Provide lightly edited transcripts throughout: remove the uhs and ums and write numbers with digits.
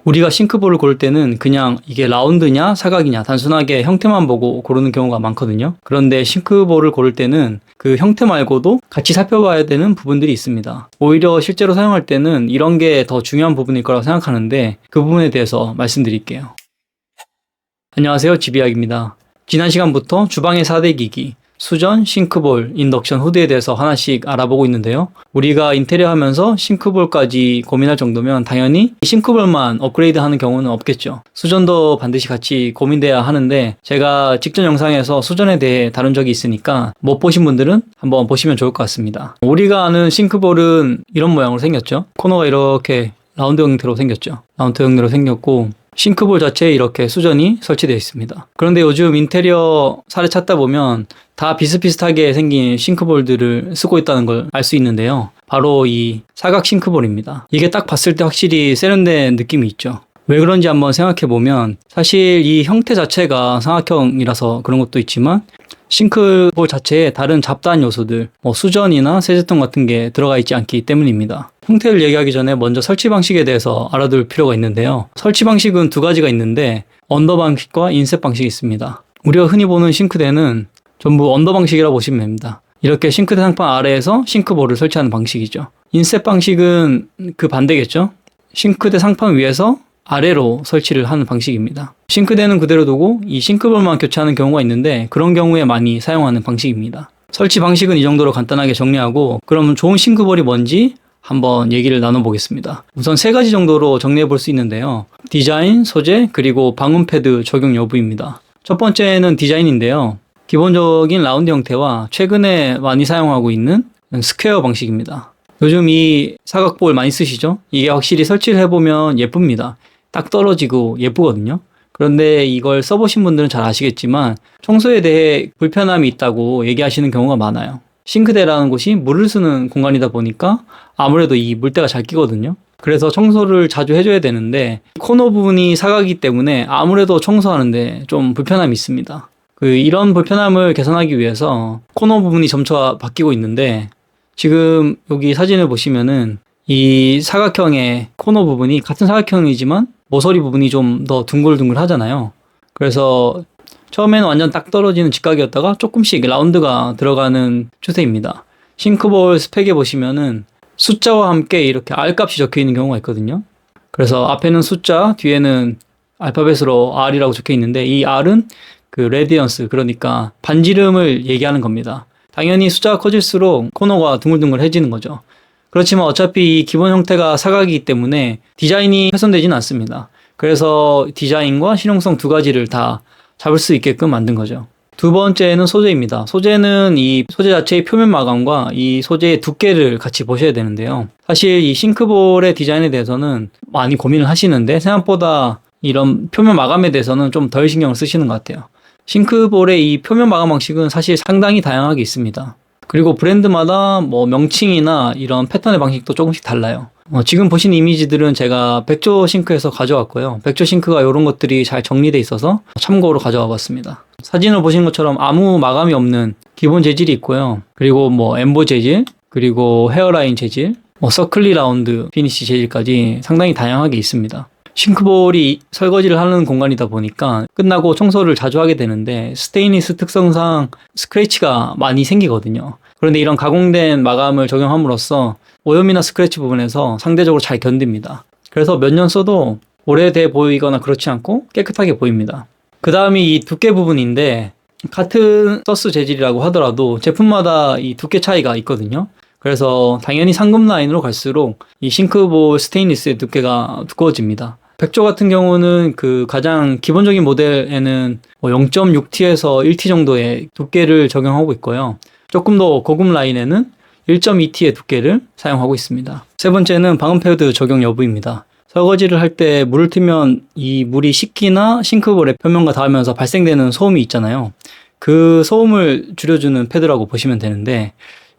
우리가 싱크볼을 고를 때는 그냥 이게 라운드냐 사각이냐 단순하게 형태만 보고 고르는 경우가 많거든요. 그런데 싱크볼을 고를 때는 그 형태 말고도 같이 살펴봐야 되는 부분들이 있습니다. 오히려 실제로 사용할 때는 이런 게 더 중요한 부분일 거라고 생각하는데 그 부분에 대해서 말씀드릴게요. 안녕하세요, 지비약입니다. 지난 시간부터 주방의 4대 기기 수전, 싱크볼, 인덕션, 후드에 대해서 하나씩 알아보고 있는데요. 우리가 인테리어 하면서 싱크볼까지 고민할 정도면 당연히 싱크볼만 업그레이드 하는 경우는 없겠죠. 수전도 반드시 같이 고민돼야 하는데 제가 직전 영상에서 수전에 대해 다룬 적이 있으니까 못 보신 분들은 한번 보시면 좋을 것 같습니다. 우리가 아는 싱크볼은 이런 모양으로 생겼죠. 코너가 이렇게 라운드 형태로 생겼죠. 라운드 형태로 생겼고 싱크볼 자체에 이렇게 수전이 설치되어 있습니다. 그런데 요즘 인테리어 사례 찾다 보면 다 비슷비슷하게 생긴 싱크볼들을 쓰고 있다는 걸 알 수 있는데요. 바로 이 사각 싱크볼입니다. 이게 딱 봤을 때 확실히 세련된 느낌이 있죠. 왜 그런지 한번 생각해 보면 사실 이 형태 자체가 삼각형이라서 그런 것도 있지만 싱크볼 자체에 다른 잡다한 요소들, 수전이나 세제통 같은 게 들어가 있지 않기 때문입니다. 형태를 얘기하기 전에 먼저 설치 방식에 대해서 알아둘 필요가 있는데요. 설치 방식은 두 가지가 있는데 언더 방식과 인셋 방식이 있습니다. 우리가 흔히 보는 싱크대는 전부 언더 방식이라고 보시면 됩니다. 이렇게 싱크대 상판 아래에서 싱크볼을 설치하는 방식이죠. 인셋 방식은 그 반대겠죠. 싱크대 상판 위에서 아래로 설치를 하는 방식입니다. 싱크대는 그대로 두고 이 싱크볼만 교체하는 경우가 있는데 그런 경우에 많이 사용하는 방식입니다. 설치 방식은 이 정도로 간단하게 정리하고 그럼 좋은 싱크볼이 뭔지 한번 얘기를 나눠보겠습니다. 우선 세 가지 정도로 정리해 볼 수 있는데요. 디자인, 소재, 그리고 방음 패드 적용 여부입니다. 첫 번째는 디자인인데요. 기본적인 라운드 형태와 최근에 많이 사용하고 있는 스퀘어 방식입니다. 요즘 이 사각볼 많이 쓰시죠? 이게 확실히 설치를 해보면 예쁩니다. 딱 떨어지고 예쁘거든요. 그런데 이걸 써보신 분들은 잘 아시겠지만 청소에 대해 불편함이 있다고 얘기하시는 경우가 많아요. 싱크대라는 곳이 물을 쓰는 공간이다 보니까 아무래도 이 물때가 잘 끼거든요. 그래서 청소를 자주 해줘야 되는데 코너 부분이 사각이기 때문에 아무래도 청소하는데 좀 불편함이 있습니다. 이런 불편함을 개선하기 위해서 코너 부분이 점차 바뀌고 있는데 지금 여기 사진을 보시면은 이 사각형의 코너 부분이 같은 사각형이지만 모서리 부분이 좀 더 둥글둥글 하잖아요. 그래서 처음에는 완전 딱 떨어지는 직각이었다가 조금씩 라운드가 들어가는 추세입니다. 싱크볼 스펙에 보시면은 숫자와 함께 이렇게 R값이 적혀 있는 경우가 있거든요. 그래서 앞에는 숫자, 뒤에는 알파벳으로 R이라고 적혀 있는데 이 R은 그 레디언스, 그러니까 반지름을 얘기하는 겁니다. 당연히 숫자가 커질수록 코너가 둥글둥글해지는 거죠. 그렇지만 어차피 이 기본 형태가 사각이기 때문에 디자인이 훼손되지는 않습니다. 그래서 디자인과 실용성 두 가지를 다 잡을 수 있게끔 만든 거죠. 두 번째는 소재입니다. 소재는 이 소재 자체의 표면 마감과 이 소재의 두께를 같이 보셔야 되는데요. 사실 이 싱크볼의 디자인에 대해서는 많이 고민을 하시는데 생각보다 이런 표면 마감에 대해서는 좀 덜 신경을 쓰시는 것 같아요. 싱크볼의 이 표면 마감 방식은 사실 상당히 다양하게 있습니다. 그리고 브랜드마다 명칭이나 이런 패턴의 방식도 조금씩 달라요. 지금 보신 이미지들은 제가 백조 싱크에서 가져왔고요. 백조 싱크가 이런 것들이 잘 정리되어 있어서 참고로 가져와 봤습니다. 사진을 보신 것처럼 아무 마감이 없는 기본 재질이 있고요. 그리고 엠보 재질, 그리고 헤어라인 재질, 서클리 라운드 피니시 재질까지 상당히 다양하게 있습니다. 싱크볼이 설거지를 하는 공간이다 보니까 끝나고 청소를 자주 하게 되는데 스테인리스 특성상 스크래치가 많이 생기거든요. 그런데 이런 가공된 마감을 적용함으로써 오염이나 스크래치 부분에서 상대적으로 잘 견딥니다. 그래서 몇 년 써도 오래돼 보이거나 그렇지 않고 깨끗하게 보입니다. 그 다음이 이 두께 부분인데 같은 서스 재질이라고 하더라도 제품마다 이 두께 차이가 있거든요. 그래서 당연히 상급 라인으로 갈수록 이 싱크볼 스테인리스의 두께가 두꺼워집니다. 백조 같은 경우는 그 가장 기본적인 모델에는 0.6T에서 1T 정도의 두께를 적용하고 있고요. 조금 더 고급 라인에는 1.2T의 두께를 사용하고 있습니다. 세 번째는 방음 패드 적용 여부입니다. 설거지를 할 때 물을 틀면 이 물이 식기나 싱크볼의 표면과 닿으면서 발생되는 소음이 있잖아요. 그 소음을 줄여주는 패드라고 보시면 되는데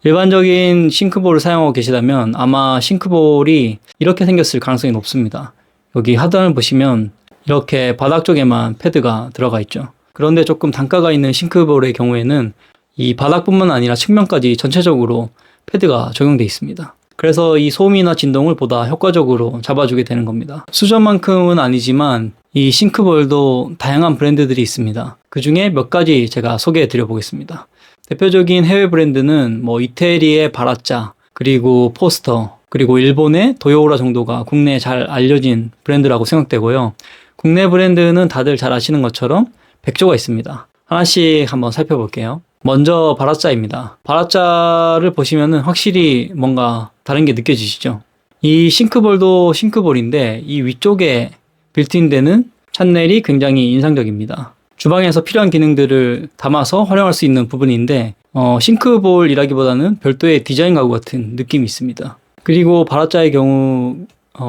일반적인 싱크볼을 사용하고 계시다면 아마 싱크볼이 이렇게 생겼을 가능성이 높습니다. 여기 하단을 보시면 이렇게 바닥 쪽에만 패드가 들어가 있죠. 그런데 조금 단가가 있는 싱크볼의 경우에는 이 바닥뿐만 아니라 측면까지 전체적으로 패드가 적용되어 있습니다. 그래서 이 소음이나 진동을 보다 효과적으로 잡아주게 되는 겁니다. 수전만큼은 아니지만 이 싱크볼도 다양한 브랜드들이 있습니다. 그 중에 몇 가지 제가 소개해 드려 보겠습니다. 대표적인 해외 브랜드는 뭐 이태리의 바라짜, 그리고 포스터, 그리고 일본의 도요우라 정도가 국내에 잘 알려진 브랜드라고 생각되고요. 국내 브랜드는 다들 잘 아시는 것처럼 백조가 있습니다. 하나씩 한번 살펴볼게요. 먼저 바라짜입니다. 바라짜를 보시면은 확실히 뭔가 다른 게 느껴지시죠? 이 싱크볼도 싱크볼인데 이 위쪽에 빌트인되는 찬넬이 굉장히 인상적입니다. 주방에서 필요한 기능들을 담아서 활용할 수 있는 부분인데 싱크볼이라기보다는 별도의 디자인 가구 같은 느낌이 있습니다. 그리고 바라짜의 경우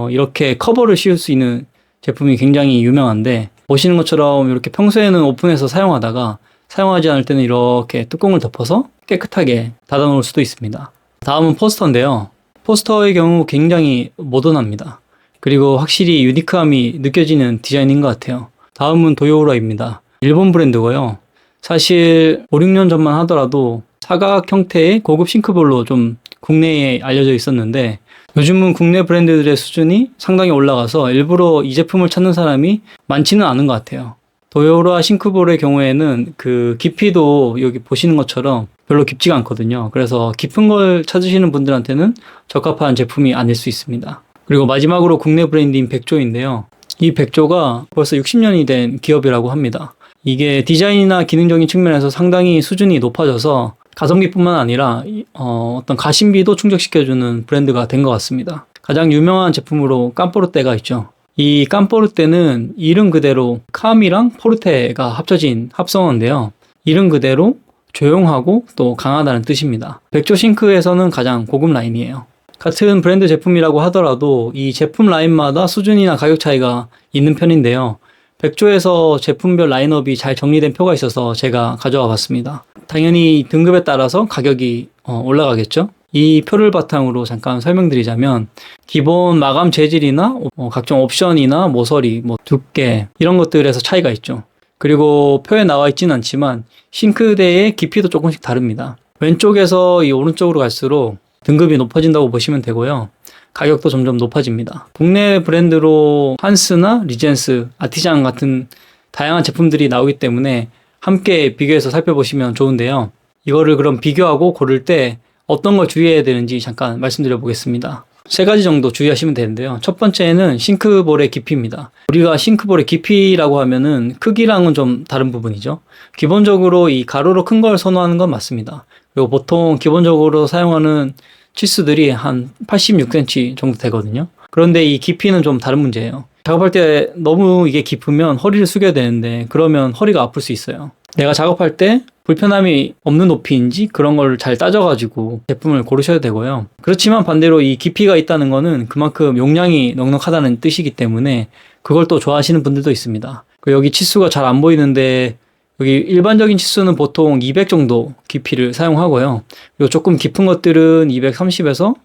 이렇게 커버를 씌울 수 있는 제품이 굉장히 유명한데 보시는 것처럼 이렇게 평소에는 오픈해서 사용하다가 사용하지 않을 때는 이렇게 뚜껑을 덮어서 깨끗하게 닫아 놓을 수도 있습니다. 다음은 포스터인데요. 포스터의 경우 굉장히 모던합니다. 그리고 확실히 유니크함이 느껴지는 디자인인 것 같아요. 다음은 도요우라입니다. 일본 브랜드고요. 사실 5, 6년 전만 하더라도 사각 형태의 고급 싱크볼로 좀 국내에 알려져 있었는데 요즘은 국내 브랜드들의 수준이 상당히 올라가서 일부러 이 제품을 찾는 사람이 많지는 않은 것 같아요. 도요우라 싱크볼의 경우에는 그 깊이도 여기 보시는 것처럼 별로 깊지가 않거든요. 그래서 깊은 걸 찾으시는 분들한테는 적합한 제품이 아닐 수 있습니다. 그리고 마지막으로 국내 브랜드인 백조인데요. 이 백조가 벌써 60년이 된 기업이라고 합니다. 이게 디자인이나 기능적인 측면에서 상당히 수준이 높아져서 가성비뿐만 아니라 어떤 가심비도 충족시켜주는 브랜드가 된 것 같습니다. 가장 유명한 제품으로 깜포르테가 있죠. 이 깜포르테는 이름 그대로 캄이랑 포르테가 합쳐진 합성어인데요. 이름 그대로 조용하고 또 강하다는 뜻입니다. 백조 싱크에서는 가장 고급 라인이에요. 같은 브랜드 제품이라고 하더라도 이 제품 라인마다 수준이나 가격 차이가 있는 편인데요. 백조에서 제품별 라인업이 잘 정리된 표가 있어서 제가 가져와 봤습니다. 당연히 등급에 따라서 가격이 올라가겠죠. 이 표를 바탕으로 잠깐 설명드리자면 기본 마감 재질이나 각종 옵션이나 모서리, 두께 이런 것들에서 차이가 있죠. 그리고 표에 나와 있지는 않지만 싱크대의 깊이도 조금씩 다릅니다. 왼쪽에서 이 오른쪽으로 갈수록 등급이 높아진다고 보시면 되고요. 가격도 점점 높아집니다. 국내 브랜드로 한스나 리젠스, 아티잔 같은 다양한 제품들이 나오기 때문에 함께 비교해서 살펴보시면 좋은데요. 이거를 그럼 비교하고 고를 때 어떤 걸 주의해야 되는지 잠깐 말씀드려 보겠습니다. 3가지 정도 주의하시면 되는데요. 첫 번째는 싱크볼의 깊이입니다. 우리가 싱크볼의 깊이라고 하면은 크기랑은 좀 다른 부분이죠. 기본적으로 이 가로로 큰 걸 선호하는 건 맞습니다. 그리고 보통 기본적으로 사용하는 치수들이 한 86cm 정도 되거든요. 그런데 이 깊이는 좀 다른 문제예요. 작업할 때 너무 이게 깊으면 허리를 숙여야 되는데 그러면 허리가 아플 수 있어요. 내가 작업할 때 불편함이 없는 높이인지 그런 걸 잘 따져가지고 제품을 고르셔야 되고요. 그렇지만 반대로 이 깊이가 있다는 거는 그만큼 용량이 넉넉하다는 뜻이기 때문에 그걸 또 좋아하시는 분들도 있습니다. 여기 치수가 잘 안 보이는데 여기 일반적인 치수는 보통 200 정도 깊이를 사용하고요. 그리고 조금 깊은 것들은 230에서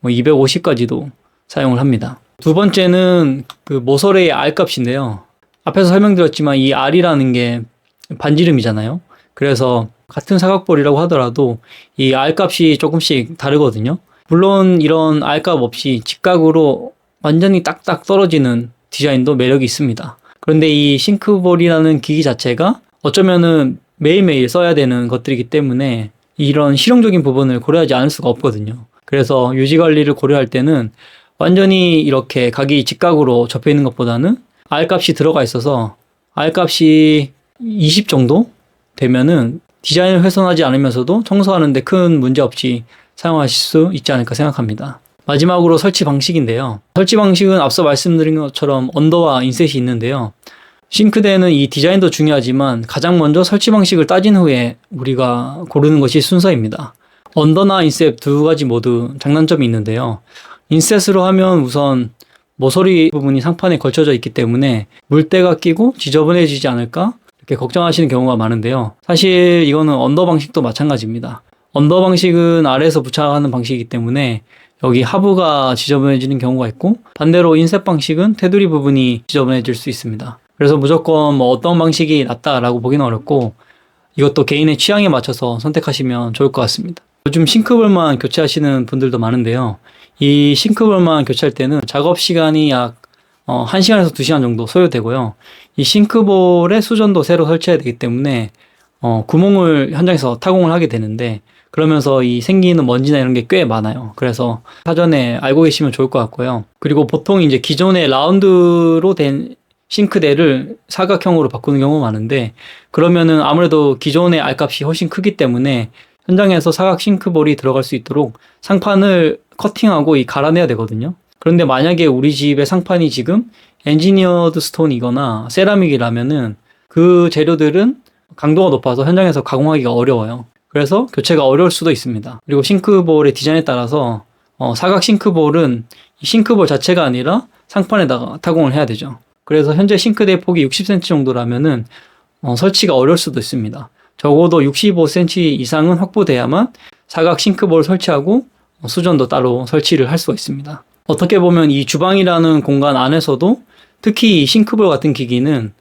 250까지도 사용을 합니다. 두 번째는 그 모서리의 R값인데요. 앞에서 설명드렸지만 이 R이라는 게 반지름이잖아요. 그래서 같은 사각볼이라고 하더라도 이 R값이 조금씩 다르거든요. 물론 이런 R값 없이 직각으로 완전히 딱딱 떨어지는 디자인도 매력이 있습니다. 그런데 이 싱크볼이라는 기기 자체가 어쩌면은 매일매일 써야 되는 것들이기 때문에 이런 실용적인 부분을 고려하지 않을 수가 없거든요. 그래서 유지관리를 고려할 때는 완전히 이렇게 각이 직각으로 접혀 있는 것보다는 R값이 들어가 있어서 R값이 20 정도 되면은 디자인을 훼손하지 않으면서도 청소하는데 큰 문제 없이 사용하실 수 있지 않을까 생각합니다. 마지막으로 설치 방식인데요. 설치 방식은 앞서 말씀드린 것처럼 언더와 인셋이 있는데요. 싱크대는 이 디자인도 중요하지만 가장 먼저 설치 방식을 따진 후에 우리가 고르는 것이 순서입니다. 언더나 인셋 두 가지 모두 장단점이 있는데요. 인셋으로 하면 우선 모서리 부분이 상판에 걸쳐져 있기 때문에 물때가 끼고 지저분해지지 않을까 이렇게 걱정하시는 경우가 많은데요. 사실 이거는 언더 방식도 마찬가지입니다. 언더 방식은 아래에서 부착하는 방식이기 때문에 여기 하부가 지저분해지는 경우가 있고 반대로 인셋 방식은 테두리 부분이 지저분해질 수 있습니다. 그래서 무조건 어떤 방식이 낫다라고 보기는 어렵고 이것도 개인의 취향에 맞춰서 선택하시면 좋을 것 같습니다. 요즘 싱크볼만 교체하시는 분들도 많은데요. 이 싱크볼만 교체할 때는 작업 시간이 약 1시간에서 2시간 정도 소요되고요. 이 싱크볼의 수전도 새로 설치해야 되기 때문에 구멍을 현장에서 타공을 하게 되는데, 그러면서 이 생기는 먼지나 이런 게 꽤 많아요. 그래서 사전에 알고 계시면 좋을 것 같고요. 그리고 보통 이제 기존의 라운드로 된 싱크대를 사각형으로 바꾸는 경우가 많은데, 그러면은 아무래도 기존의 R값이 훨씬 크기 때문에 현장에서 사각 싱크볼이 들어갈 수 있도록 상판을 커팅하고 갈아내야 되거든요. 그런데 만약에 우리 집의 상판이 지금 엔지니어드 스톤이거나 세라믹이라면은 그 재료들은 강도가 높아서 현장에서 가공하기가 어려워요. 그래서 교체가 어려울 수도 있습니다. 그리고 싱크볼의 디자인에 따라서 사각 싱크볼은 이 싱크볼 자체가 아니라 상판에다가 타공을 해야 되죠. 그래서 현재 싱크대 폭이 60cm 정도라면은 설치가 어려울 수도 있습니다. 적어도 65cm 이상은 확보돼야만 사각 싱크볼을 설치하고 수전도 따로 설치를 할 수가 있습니다. 어떻게 보면 이 주방이라는 공간 안에서도 특히 이 싱크볼 같은 기기는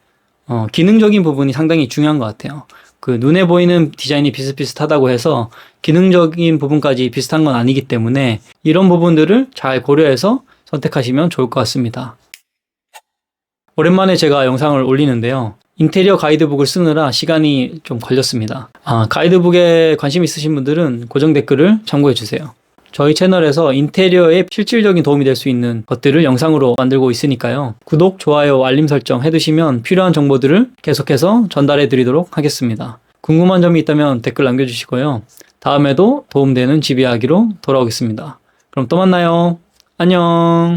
기능적인 부분이 상당히 중요한 것 같아요. 그 눈에 보이는 디자인이 비슷비슷하다고 해서 기능적인 부분까지 비슷한 건 아니기 때문에 이런 부분들을 잘 고려해서 선택하시면 좋을 것 같습니다. 오랜만에 제가 영상을 올리는데요. 인테리어 가이드북을 쓰느라 시간이 좀 걸렸습니다. 가이드북에 관심 있으신 분들은 고정 댓글을 참고해 주세요. 저희 채널에서 인테리어에 실질적인 도움이 될 수 있는 것들을 영상으로 만들고 있으니까요. 구독, 좋아요, 알림 설정 해두시면 필요한 정보들을 계속해서 전달해 드리도록 하겠습니다. 궁금한 점이 있다면 댓글 남겨주시고요. 다음에도 도움되는 집 이야기로 돌아오겠습니다. 그럼 또 만나요. 안녕.